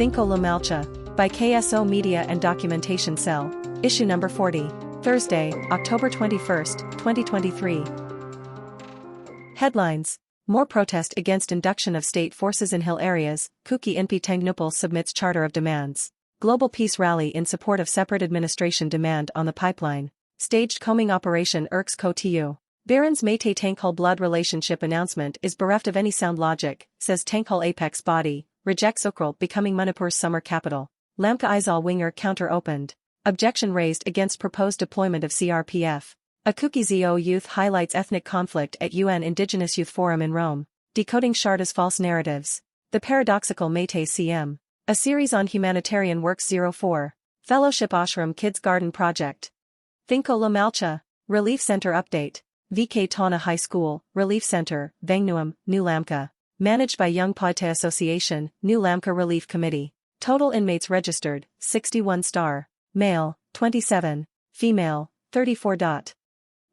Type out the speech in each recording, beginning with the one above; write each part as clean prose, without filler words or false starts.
Thingkho Le Malcha, by KSO Media and Documentation Cell, issue number 40, Thursday, October 21, 2023. Headlines: More protest against induction of state forces in hill areas, Kuki Tankle submits charter of demands. Global peace rally in support of separate administration demand on the pipeline. Staged combing operation irks Ko-Tu. Baron's Métis Thingkho blood relationship announcement is bereft of any sound logic, says Thingkho apex body, rejects Ukral becoming Manipur's summer capital. Lamka Leni Winger counter opened. Objection raised against proposed deployment of CRPF. A Kuki ZO youth highlights ethnic conflict at UN Indigenous Youth Forum in Rome. Decoding Sharda's false narratives. The paradoxical Métis CM. A series on humanitarian works 04. Fellowship Ashram Kids Garden Project. Thingkho Le Malcha. Relief Center Update. VK Tana High School, Relief Center, Vangnuam, New Lamka. Managed by Young Paite Association, New Lamka Relief Committee. Total inmates registered, 61 star. Male, 27. Female, 34.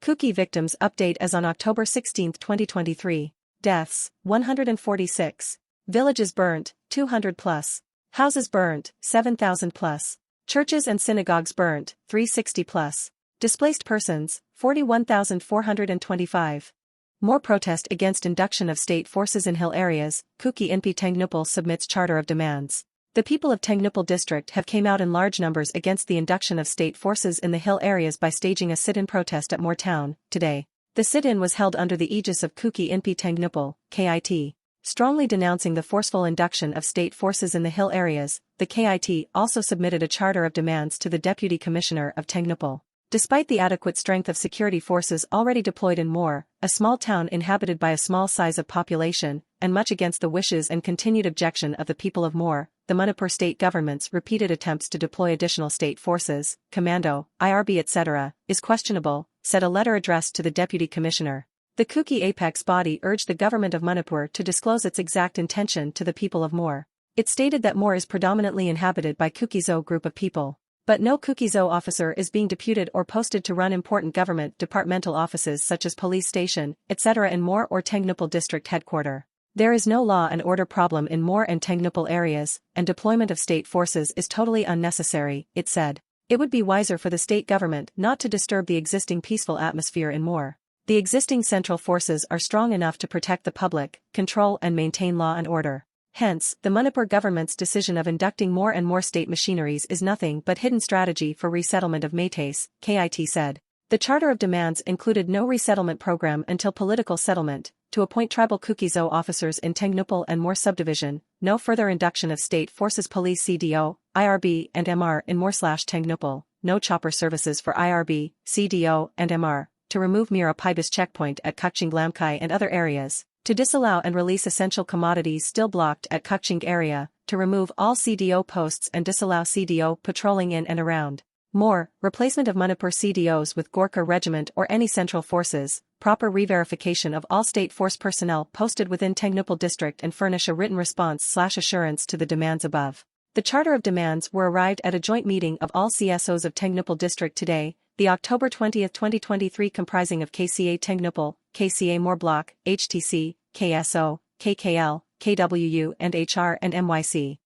Kuki victims update as on October 16, 2023. Deaths, 146. Villages burnt, 200 plus. Houses burnt, 7,000 plus. Churches and synagogues burnt, 360 plus. Displaced persons, 41,425. More protest against induction of state forces in hill areas, Kuki Tankle submits charter of demands. The people of Tankle district have came out in large numbers against the induction of state forces in the hill areas by staging a sit-in protest at Moore Town, today. The sit-in was held under the aegis of Kuki Tankle, KIT. Strongly denouncing the forceful induction of state forces in the hill areas, the KIT also submitted a charter of demands to the Deputy Commissioner of Tankle. Despite the adequate strength of security forces already deployed in Moore, a small town inhabited by a small size of population, and much against the wishes and continued objection of the people of Moore, the Manipur state government's repeated attempts to deploy additional state forces, commando, IRB etc., is questionable, said a letter addressed to the Deputy Commissioner. The Kuki apex body urged the government of Manipur to disclose its exact intention to the people of Moore. It stated that Moore is predominantly inhabited by Kuki-Zo group of people. But no Kuki-Zo officer is being deputed or posted to run important government departmental offices such as police station, etc. in Moore or Tankle district headquarters. There is no law and order problem in Moore and Tankle areas, and deployment of state forces is totally unnecessary, it said. It would be wiser for the state government not to disturb the existing peaceful atmosphere in Moore. The existing central forces are strong enough to protect the public, control and maintain law and order. Hence, the Manipur government's decision of inducting more and more state machineries is nothing but hidden strategy for resettlement of Métis, KIT said. The charter of demands included no resettlement program until political settlement, to appoint tribal Kuki-Zo officers in Tankle and Moore subdivision, no further induction of state forces police CDO, IRB and MR in Moore/Tankle, no chopper services for IRB, CDO and MR, to remove Mira Pibus checkpoint at Kukching Lamkai and other areas. To disallow and release essential commodities still blocked at Kukching area, to remove all CDO posts and disallow CDO patrolling in and around. More, replacement of Manipur CDOs with Gorkha Regiment or any central forces, proper re-verification of all state force personnel posted within Tankle district and furnish a written response/assurance to the demands above. The charter of demands were arrived at a joint meeting of all CSOs of Tankle district today, the October 20, 2023 comprising of KCA Tankle, KCA Moore Block, HTC, KSO, KKL, KWU and HR and MYC.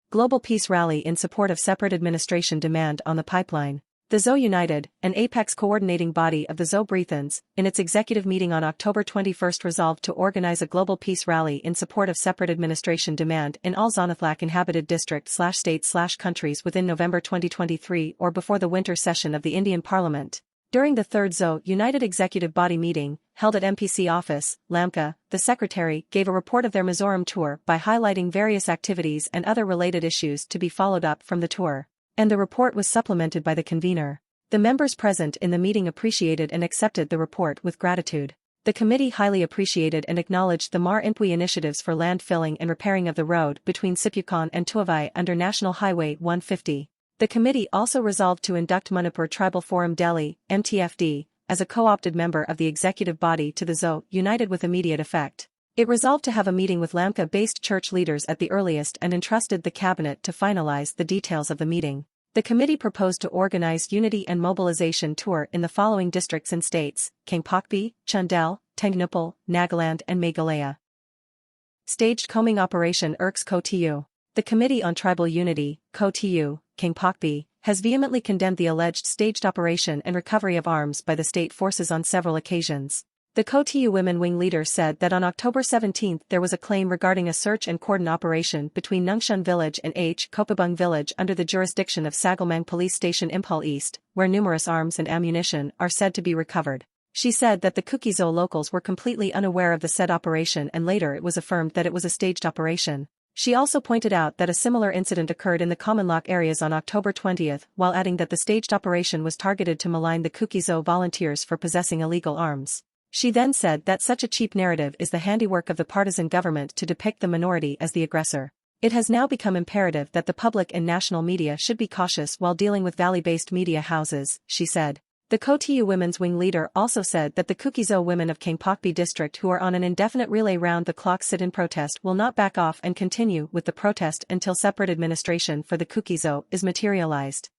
Global peace rally in support of separate administration demand on the pipeline. The ZO United, an apex coordinating body of the ZO Breathans, in its executive meeting on October 21 resolved to organize a global peace rally in support of separate administration demand in all Zonathlak inhabited district/states/countries within November 2023 or before the winter session of the Indian Parliament. During the third ZO United Executive Body meeting, held at MPC office, Lamka, the secretary gave a report of their Mizoram tour by highlighting various activities and other related issues to be followed up from the tour. And the report was supplemented by the convener. The members present in the meeting appreciated and accepted the report with gratitude. The committee highly appreciated and acknowledged the Mar Impui initiatives for land filling and repairing of the road between Sipyukon and Tuavai under National Highway 150. The committee also resolved to induct Manipur Tribal Forum Delhi, MTFD, as a co-opted member of the executive body to the ZO United with immediate effect. It resolved to have a meeting with Lamka-based church leaders at the earliest and entrusted the cabinet to finalize the details of the meeting. The committee proposed to organize unity and mobilization tour in the following districts and states: Kangpokpi, Chundel, Tankle, Nagaland and Meghalaya. Staged combing operation irks Ko-Tu. The Committee on Tribal Unity, KOTU, Kingpokpi, has vehemently condemned the alleged staged operation and recovery of arms by the state forces on several occasions. The KOTU Women Wing leader said that on October 17 there was a claim regarding a search and cordon operation between Nungshun village and Kopabung village under the jurisdiction of Sagalmang Police Station Impal East, where numerous arms and ammunition are said to be recovered. She said that the Kuki Zo locals were completely unaware of the said operation and later it was affirmed that it was a staged operation. She also pointed out that a similar incident occurred in the Common areas on October 20, while adding that the staged operation was targeted to malign the Kuki Zo volunteers for possessing illegal arms. She then said that such a cheap narrative is the handiwork of the partisan government to depict the minority as the aggressor. It has now become imperative that the public and national media should be cautious while dealing with valley-based media houses, she said. The KOTU Women's Wing leader also said that the Kuki Zo women of Kingpokpi district who are on an indefinite relay round-the-clock sit-in protest will not back off and continue with the protest until separate administration for the Kuki Zo is materialized.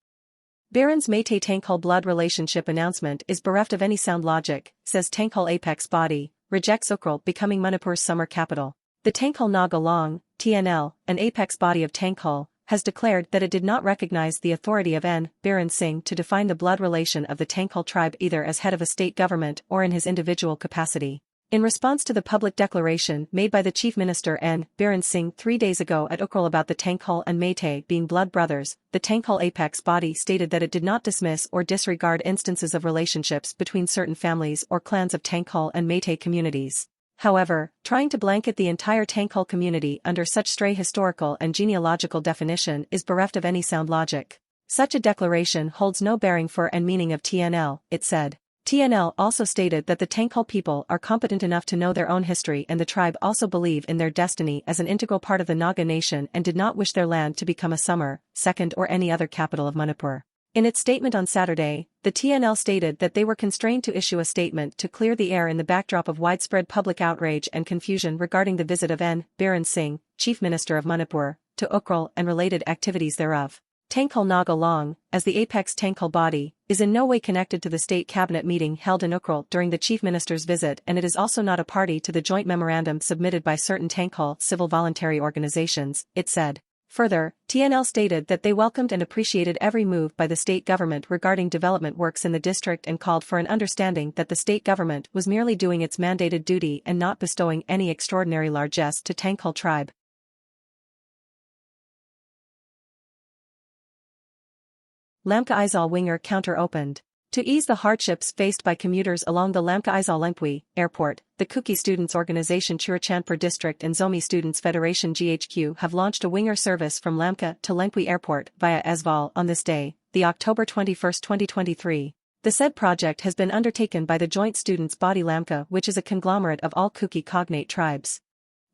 Baron's Métis Tankle blood relationship announcement is bereft of any sound logic, says Tankle apex body, rejects Ukral becoming Manipur's summer capital. The Thingkho Le Malcha, TNL, an apex body of Tankle, has declared that it did not recognize the authority of N. Biren Singh to define the blood relation of the Tankle tribe either as head of a state government or in his individual capacity. In response to the public declaration made by the Chief Minister N. Biren Singh 3 days ago at Ukral about the Tankle and Métis being blood brothers, the Tankle apex body stated that it did not dismiss or disregard instances of relationships between certain families or clans of Tankle and Métis communities. However, trying to blanket the entire Tankle community under such stray historical and genealogical definition is bereft of any sound logic. Such a declaration holds no bearing for and meaning of TNL, it said. TNL also stated that the Tankle people are competent enough to know their own history and the tribe also believe in their destiny as an integral part of the Naga nation and did not wish their land to become a summer, second or any other capital of Manipur. In its statement on Saturday, the TNL stated that they were constrained to issue a statement to clear the air in the backdrop of widespread public outrage and confusion regarding the visit of N. Biren Singh, Chief Minister of Manipur, to Ukral and related activities thereof. Thingkho Le Malcha, as the apex Tankle body, is in no way connected to the state cabinet meeting held in Ukral during the Chief Minister's visit and it is also not a party to the joint memorandum submitted by certain Tankle civil voluntary organizations, it said. Further, TNL stated that they welcomed and appreciated every move by the state government regarding development works in the district and called for an understanding that the state government was merely doing its mandated duty and not bestowing any extraordinary largesse to Tankle tribe. Lamka Winger counter opened. To ease the hardships faced by commuters along the Lamka airport, the Kuki Students Organization Churachandpur District and Zomi Students Federation GHQ have launched a Winger service from Lamka to Lengpui Airport via Esval on this day, the October 21, 2023. The said project has been undertaken by the joint students body Lamka, which is a conglomerate of all Kuki cognate tribes.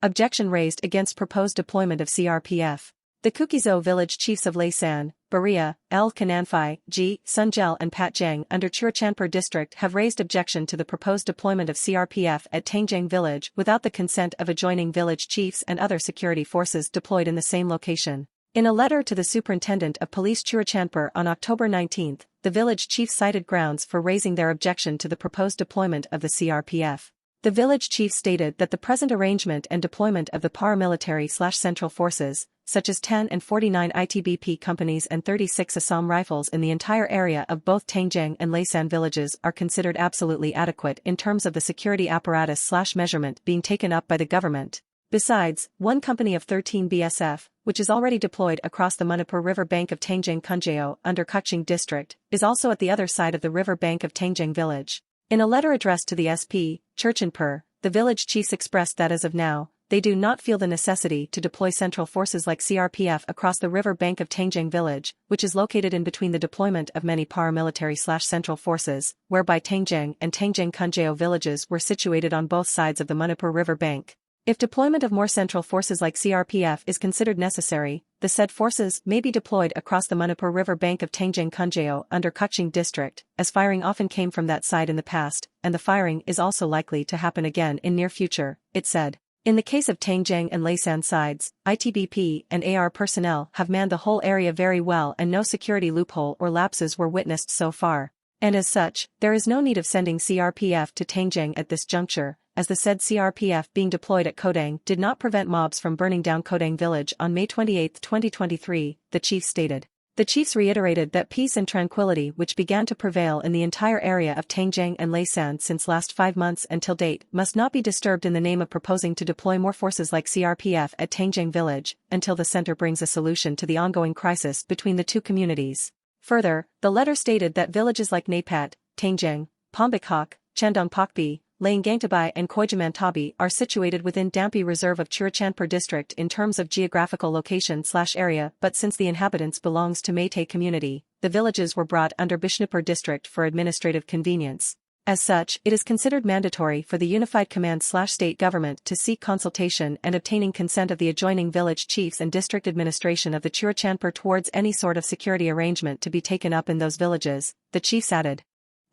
Objection raised against proposed deployment of CRPF. The Kuki Zo village chiefs of Laysan, Baria, L. Kananfai, G. Sunjel and Patjang under Churachandpur district have raised objection to the proposed deployment of CRPF at Tangjang village without the consent of adjoining village chiefs and other security forces deployed in the same location. In a letter to the Superintendent of Police Churachandpur on October 19, the village chiefs cited grounds for raising their objection to the proposed deployment of the CRPF. The village chief stated that the present arrangement and deployment of the paramilitary/central forces, such as 10 and 49 ITBP companies and 36 Assam rifles in the entire area of both Tangjang and Laysan villages are considered absolutely adequate in terms of the security apparatus/measurement being taken up by the government. Besides, one company of 13 BSF, which is already deployed across the Manipur river bank of Tangjang Kunjeo under Kukching district, is also at the other side of the river bank of Tangjang village. In a letter addressed to the SP, Churachandpur, the village chiefs expressed that as of now, they do not feel the necessity to deploy central forces like CRPF across the river bank of Tangjang village, which is located in between the deployment of many paramilitary/central forces, whereby Tangjang and Tangjang Kunjeo villages were situated on both sides of the Manipur river bank. If deployment of more central forces like CRPF is considered necessary, the said forces may be deployed across the Manipur river bank of Tangjang Kunjeo under Kukching district, as firing often came from that side in the past, and the firing is also likely to happen again in near future, it said. In the case of Tangjang and Laysan sides, ITBP and AR personnel have manned the whole area very well and no security loophole or lapses were witnessed so far. And as such, there is no need of sending CRPF to Tangjang at this juncture, as the said CRPF being deployed at Kodang did not prevent mobs from burning down Kodang village on May 28, 2023, the chief stated. The chiefs reiterated that peace and tranquility which began to prevail in the entire area of Tangjang and Laysan since last 5 months until date must not be disturbed in the name of proposing to deploy more forces like CRPF at Tangjang village until the center brings a solution to the ongoing crisis between the two communities. Further, the letter stated that villages like Napat, Tangjang, Pombikhok, Chandongpokpi, Laingangtabai and Koijamantabi are situated within Dampi Reserve of Churachandpur district in terms of geographical location/area, but since the inhabitants belongs to Meitei community, the villages were brought under Bishnupur district for administrative convenience. As such, it is considered mandatory for the Unified Command/State Government to seek consultation and obtaining consent of the adjoining village chiefs and district administration of the Churachandpur towards any sort of security arrangement to be taken up in those villages, the chiefs added.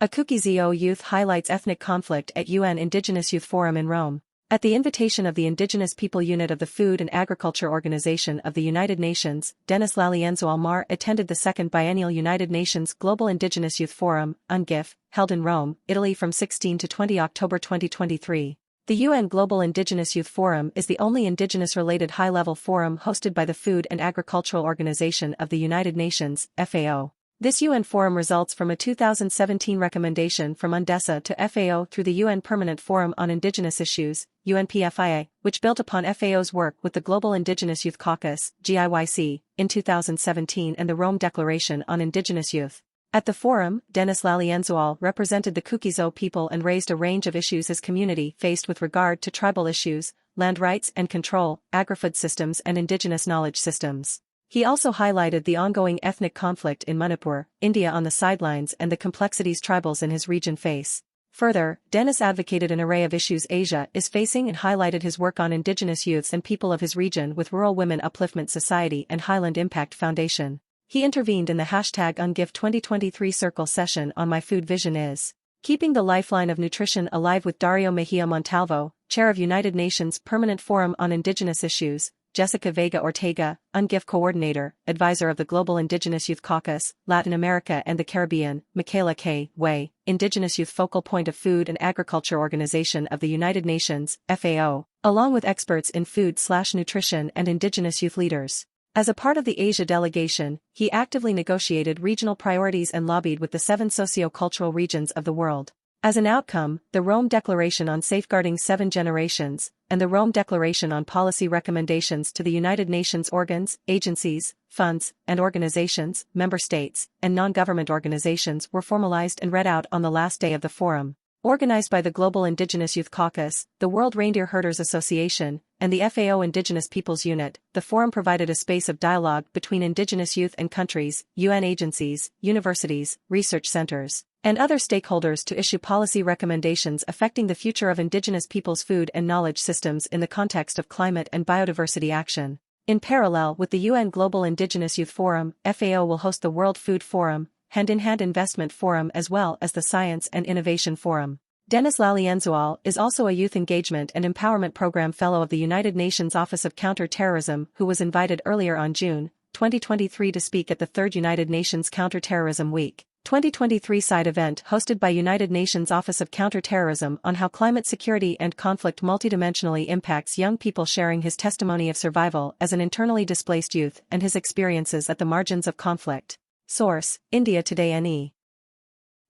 A Kuki Zo youth highlights ethnic conflict at UN Indigenous Youth Forum in Rome. At the invitation of the Indigenous People Unit of the Food and Agriculture Organization of the United Nations, Denis Lalienzo Almar attended the second biennial United Nations Global Indigenous Youth Forum, UNGIF, held in Rome, Italy from 16 to 20 October 2023. The UN Global Indigenous Youth Forum is the only indigenous-related high-level forum hosted by the Food and Agricultural Organization of the United Nations, FAO. This UN forum results from a 2017 recommendation from UNDESA to FAO through the UN Permanent Forum on Indigenous Issues, UNPFIA, which built upon FAO's work with the Global Indigenous Youth Caucus, GIYC, in 2017 and the Rome Declaration on Indigenous Youth. At the forum, Denis Lalienzoal represented the Kuki Zo people and raised a range of issues his community faced with regard to tribal issues, land rights and control, agri-food systems and indigenous knowledge systems. He also highlighted the ongoing ethnic conflict in Manipur, India on the sidelines and the complexities tribals in his region face. Further, Denis advocated an array of issues Asia is facing and highlighted his work on indigenous youths and people of his region with Rural Women Upliftment Society and Highland Impact Foundation. He intervened in the #UNGIF 2023 circle session on My Food Vision is Keeping the Lifeline of Nutrition Alive with Dario Mejia Montalvo, Chair of United Nations Permanent Forum on Indigenous Issues, Jessica Vega Ortega, UNGIF Coordinator, Advisor of the Global Indigenous Youth Caucus, Latin America and the Caribbean, Michaela K. Way, Indigenous Youth Focal Point of Food and Agriculture Organization of the United Nations, FAO, along with experts in food/nutrition and indigenous youth leaders. As a part of the Asia delegation, he actively negotiated regional priorities and lobbied with the 7 socio-cultural regions of the world. As an outcome, the Rome Declaration on Safeguarding 7 Generations, and the Rome Declaration on Policy Recommendations to the United Nations organs, agencies, funds, and organizations, member states, and non-government organizations were formalized and read out on the last day of the forum. Organized by the Global Indigenous Youth Caucus, the World Reindeer Herders Association, and the FAO Indigenous Peoples Unit, the forum provided a space of dialogue between indigenous youth and countries, UN agencies, universities, research centers, and other stakeholders to issue policy recommendations affecting the future of indigenous peoples' food and knowledge systems in the context of climate and biodiversity action. In parallel with the UN Global Indigenous Youth Forum, FAO will host the World Food Forum, Hand-in-Hand Investment Forum as well as the Science and Innovation Forum. Denis Lalienzoal is also a Youth Engagement and Empowerment Program Fellow of the United Nations Office of Counter-Terrorism who was invited earlier on June 2023 to speak at the 3rd United Nations Counter-Terrorism Week 2023 side event hosted by United Nations Office of Counter-Terrorism on how climate security and conflict multidimensionally impacts young people, sharing his testimony of survival as an internally displaced youth and his experiences at the margins of conflict. Source: India Today NE.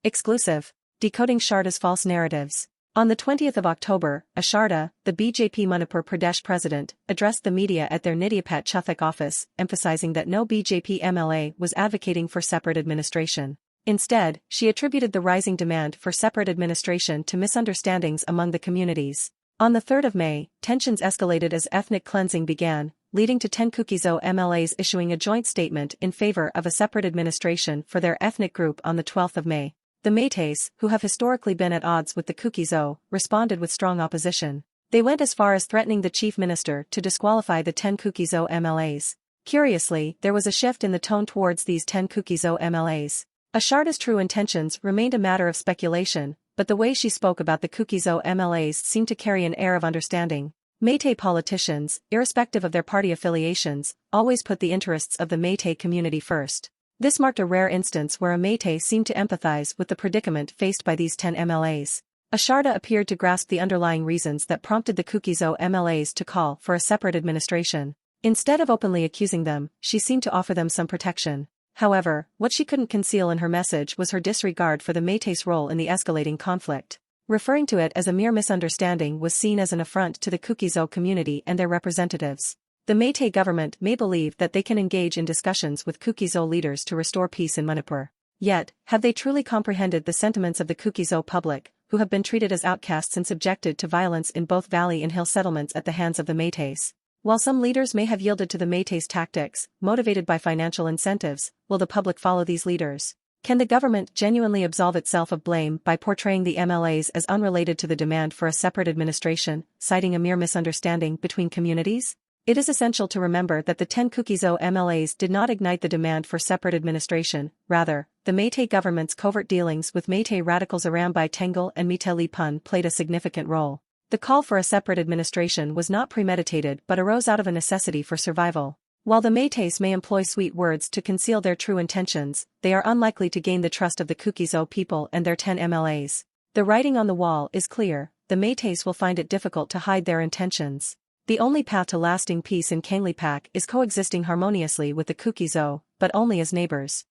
Exclusive. Decoding Sharda's False Narratives. On the 20th of October, Sharda, the BJP Manipur Pradesh president, addressed the media at their Nidyapat Chuthak office, emphasizing that no BJP MLA was advocating for separate administration. Instead, she attributed the rising demand for separate administration to misunderstandings among the communities. On the 3rd of May, tensions escalated as ethnic cleansing began, leading to 10 Kuki Zo MLAs issuing a joint statement in favor of a separate administration for their ethnic group on the 12th of May. The Meiteis, who have historically been at odds with the Kuki Zo, responded with strong opposition. They went as far as threatening the chief minister to disqualify the 10 Kuki Zo MLAs. Curiously, there was a shift in the tone towards these 10 Kuki Zo MLAs. Sharda's true intentions remained a matter of speculation, but the way she spoke about the Kuki Zo MLAs seemed to carry an air of understanding. Meitei politicians, irrespective of their party affiliations, always put the interests of the Meitei community first. This marked a rare instance where a Meitei seemed to empathize with the predicament faced by these 10 MLAs. Asharda appeared to grasp the underlying reasons that prompted the Kuki-zo MLAs to call for a separate administration. Instead of openly accusing them, she seemed to offer them some protection. However, what she couldn't conceal in her message was her disregard for the Métis' role in the escalating conflict. Referring to it as a mere misunderstanding was seen as an affront to the Kuki-zo community and their representatives. The Métis government may believe that they can engage in discussions with Kuki-zo leaders to restore peace in Manipur. Yet, have they truly comprehended the sentiments of the Kuki-zo public, who have been treated as outcasts and subjected to violence in both valley and hill settlements at the hands of the Métis? While some leaders may have yielded to the Métis tactics, motivated by financial incentives, will the public follow these leaders? Can the government genuinely absolve itself of blame by portraying the MLAs as unrelated to the demand for a separate administration, citing a mere misunderstanding between communities? It is essential to remember that the 10 Kuki-zo MLAs did not ignite the demand for separate administration. Rather, the Métis government's covert dealings with Métis radicals Arambai Tengle and Miteli Pun played a significant role. The call for a separate administration was not premeditated but arose out of a necessity for survival. While the Métis may employ sweet words to conceal their true intentions, they are unlikely to gain the trust of the Kuki-zo people and their 10 MLAs. The writing on the wall is clear: the Métis will find it difficult to hide their intentions. The only path to lasting peace in Kangleipak is coexisting harmoniously with the Kuki-zo, but only as neighbors.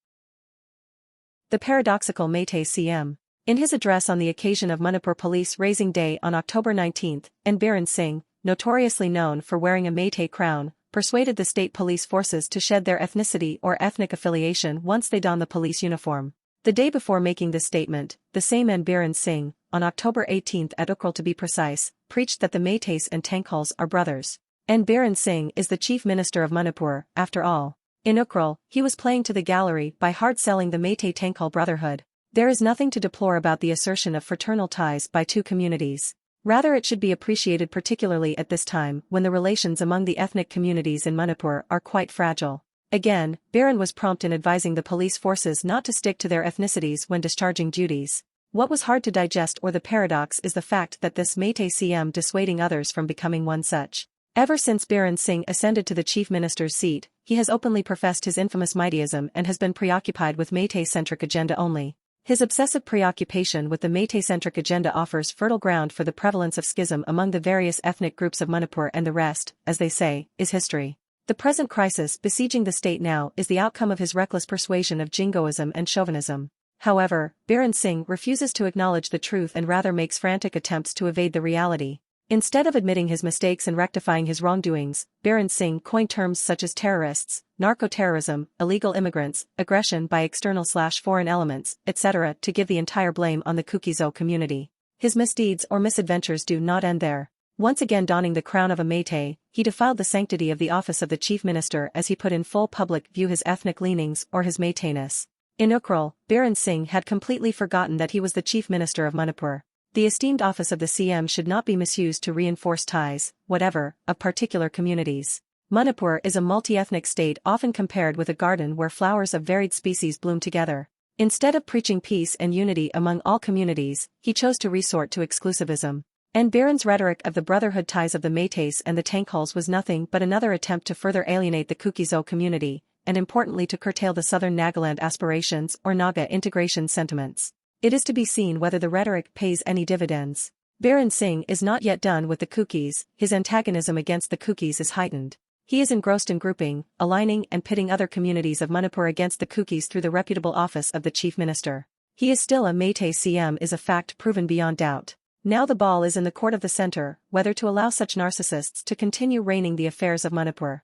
The paradoxical Métis CM. In his address on the occasion of Manipur Police Raising Day on October 19, N. Biren Singh, notoriously known for wearing a Métis crown, persuaded the state police forces to shed their ethnicity or ethnic affiliation once they don the police uniform. The day before making this statement, the same N. Biren Singh, on October 18 at Ukhrul to be precise, preached that the Métis and Tankles are brothers. N. Biren Singh is the chief minister of Manipur, after all. In Ukhrul, he was playing to the gallery by hard-selling the Métis-Tankle brotherhood. There is nothing to deplore about the assertion of fraternal ties by two communities. Rather, it should be appreciated, particularly at this time when the relations among the ethnic communities in Manipur are quite fragile. Again, Biren was prompt in advising the police forces not to stick to their ethnicities when discharging duties. What was hard to digest, or the paradox, is the fact that this Métis CM dissuading others from becoming one such. Ever since Biren Singh ascended to the chief minister's seat, he has openly professed his infamous Métisism and has been preoccupied with Métis-centric agenda only. His obsessive preoccupation with the Métis-centric agenda offers fertile ground for the prevalence of schism among the various ethnic groups of Manipur, and the rest, as they say, is history. The present crisis besieging the state now is the outcome of his reckless persuasion of jingoism and chauvinism. However, Biren Singh refuses to acknowledge the truth and rather makes frantic attempts to evade the reality. Instead of admitting his mistakes and rectifying his wrongdoings, Biren Singh coined terms such as terrorists, narco-terrorism, illegal immigrants, aggression by external/foreign elements, etc. to give the entire blame on the Kuki-zo community. His misdeeds or misadventures do not end there. Once again donning the crown of a Métis, he defiled the sanctity of the office of the chief minister as he put in full public view his ethnic leanings or his Métisness. In Ukhrul, Biren Singh had completely forgotten that he was the chief minister of Manipur. The esteemed office of the CM should not be misused to reinforce ties, whatever, of particular communities. Manipur is a multi-ethnic state often compared with a garden where flowers of varied species bloom together. Instead of preaching peace and unity among all communities, he chose to resort to exclusivism. And Biren's rhetoric of the brotherhood ties of the Métis and the Tankles was nothing but another attempt to further alienate the Kuki-zo community, and importantly to curtail the southern Nagaland aspirations or Naga integration sentiments. It is to be seen whether the rhetoric pays any dividends. Biren Singh is not yet done with the Kukis. His antagonism against the Kukis is heightened. He is engrossed in grouping, aligning and pitting other communities of Manipur against the Kukis through the reputable office of the chief minister. He is still a Métis CM is a fact proven beyond doubt. Now the ball is in the court of the center, whether to allow such narcissists to continue reigning the affairs of Manipur.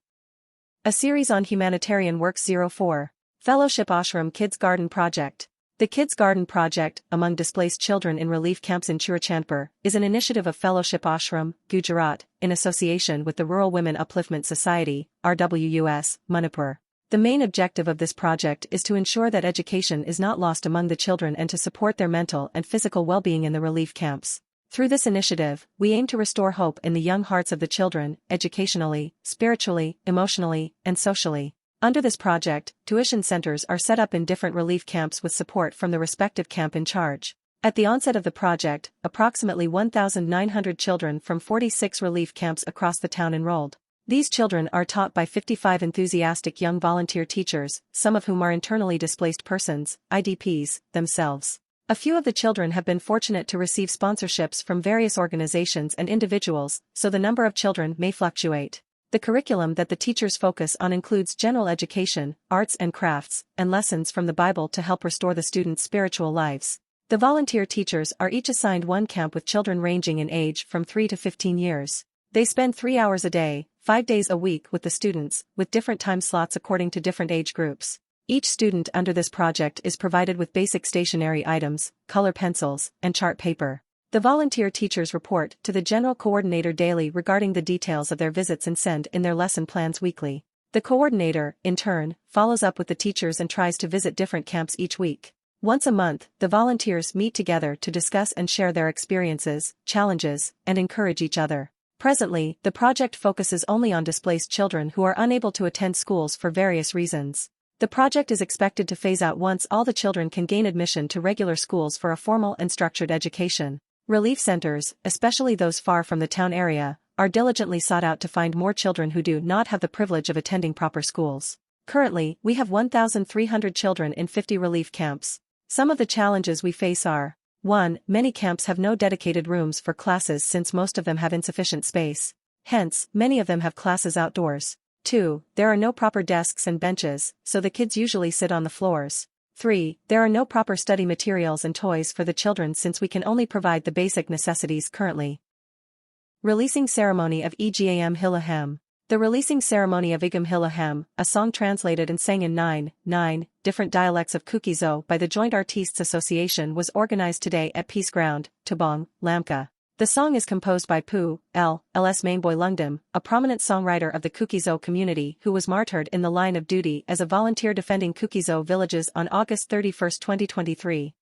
A series on humanitarian works 04. Fellowship Ashram Kids Garden Project. The Kids Garden Project, among displaced children in relief camps in Churachandpur, is an initiative of Fellowship Ashram, Gujarat, in association with the Rural Women Upliftment Society, RWUS, Manipur. The main objective of this project is to ensure that education is not lost among the children and to support their mental and physical well-being in the relief camps. Through this initiative, we aim to restore hope in the young hearts of the children, educationally, spiritually, emotionally, and socially. Under this project, tuition centers are set up in different relief camps with support from the respective camp in charge. At the onset of the project, approximately 1,900 children from 46 relief camps across the town enrolled. These children are taught by 55 enthusiastic young volunteer teachers, some of whom are internally displaced persons, IDPs, themselves. A few of the children have been fortunate to receive sponsorships from various organizations and individuals, so the number of children may fluctuate. The curriculum that the teachers focus on includes general education, arts and crafts, and lessons from the Bible to help restore the students' spiritual lives. The volunteer teachers are each assigned one camp with children ranging in age from 3 to 15 years. They spend 3 hours a day, 5 days a week with the students, with different time slots according to different age groups. Each student under this project is provided with basic stationery items, color pencils, and chart paper. The volunteer teachers report to the general coordinator daily regarding the details of their visits and send in their lesson plans weekly. The coordinator, in turn, follows up with the teachers and tries to visit different camps each week. Once a month, the volunteers meet together to discuss and share their experiences, challenges, and encourage each other. Presently, the project focuses only on displaced children who are unable to attend schools for various reasons. The project is expected to phase out once all the children can gain admission to regular schools for a formal and structured education. Relief centers, especially those far from the town area, are diligently sought out to find more children who do not have the privilege of attending proper schools. Currently, we have 1,300 children in 50 relief camps. Some of the challenges we face are: 1. Many camps have no dedicated rooms for classes since most of them have insufficient space. Hence, many of them have classes outdoors. 2. There are no proper desks and benches, so the kids usually sit on the floors. 3. There are no proper study materials and toys for the children since we can only provide the basic necessities currently. Releasing Ceremony of Egam Hilahem. The releasing ceremony of Egam Hilahem, a song translated and sang in 9 different dialects of Kuki by the Joint Artistes Association, was organized today at Peace Ground, Tabong, Lamka. The song is composed by Pu Ls Mainboy Lungdam, a prominent songwriter of the Kuki community who was martyred in the line of duty as a volunteer defending Kuki villages on August 31, 2023.